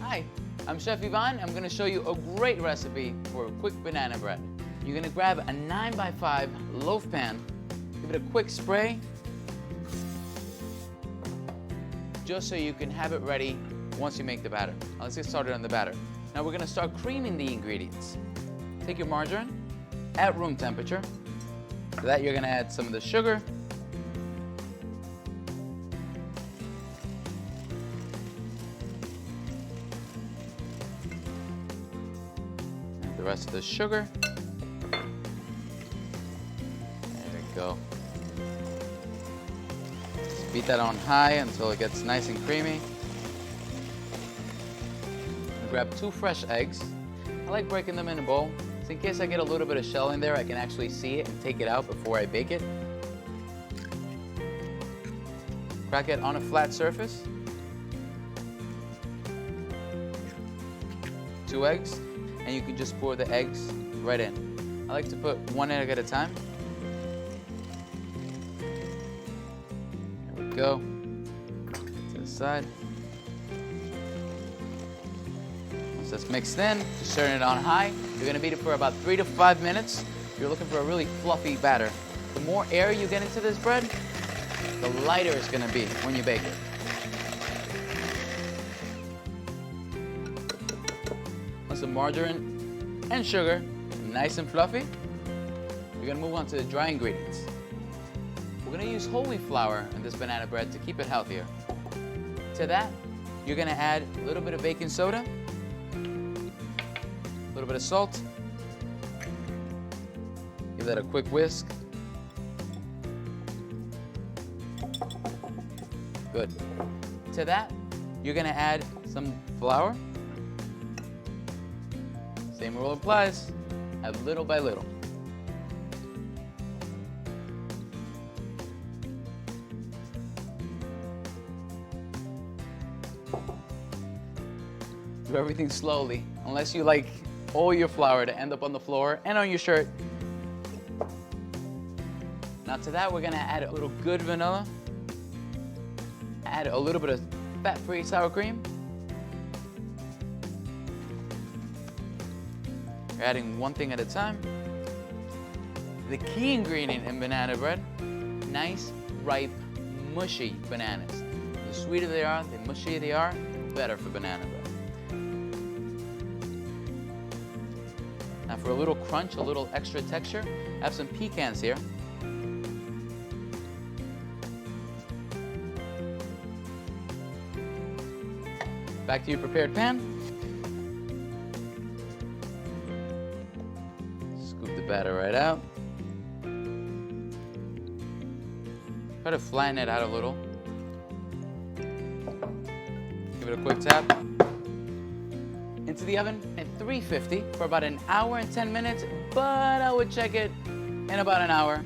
Hi, I'm Chef Ivan. I'm gonna show you a great recipe for a quick banana bread. You're gonna grab a 9x5 loaf pan, give it a quick spray, just so you can have it ready once you make the batter. Now let's get started on the batter. Now we're gonna start creaming the ingredients. Take your margarine at room temperature. To that you're gonna add some of the sugar, the rest of the sugar. There we go. Just beat that on high until it gets nice and creamy. Grab 2 fresh eggs. I like breaking them in a bowl. So in case I get a little bit of shell in there, I can actually see it and take it out before I bake it. Crack it on a flat surface. 2 eggs. And you can just pour the eggs right in. I like to put 1 egg at a time. There we go. To the side. Once that's mixed in, just turn it on high. You're gonna beat it for about 3 to 5 minutes. You're looking for a really fluffy batter. The more air you get into this bread, the lighter it's gonna be when you bake it. Once the margarine and sugar nice and fluffy, you're gonna move on to the dry ingredients. We're gonna use whole wheat flour in this banana bread to keep it healthier. To that, you're gonna add a little bit of baking soda, a little bit of salt, give that a quick whisk. Good. To that, you're gonna add some flour. Same rule applies, add little by little. Do everything slowly, unless you like all your flour to end up on the floor and on your shirt. Now to that, we're gonna add a little good vanilla, add a little bit of fat-free sour cream. You're adding 1 thing at a time. The key ingredient in banana bread, nice, ripe, mushy bananas. The sweeter they are, the mushier they are, the better for banana bread. Now for a little crunch, a little extra texture, I have some pecans here. Back to your prepared pan. Scoop the batter right out. Try to flatten it out a little. Give it a quick tap. Into the oven at 350 for about 1 hour and 10 minutes, but I would check it in about 1 hour.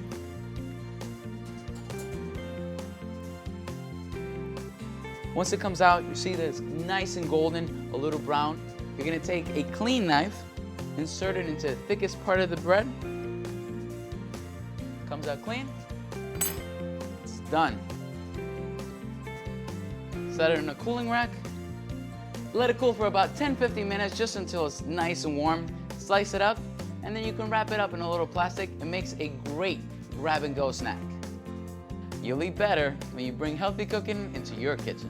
Once it comes out, you see that it's nice and golden, a little brown. You're gonna take a clean knife, insert it into the thickest part of the bread. Comes out clean. It's done. Set it in a cooling rack. Let it cool for about 10-15 minutes, just until it's nice and warm. Slice it up, and then you can wrap it up in a little plastic. It makes a great grab-and-go snack. You'll eat better when you bring healthy cooking into your kitchen.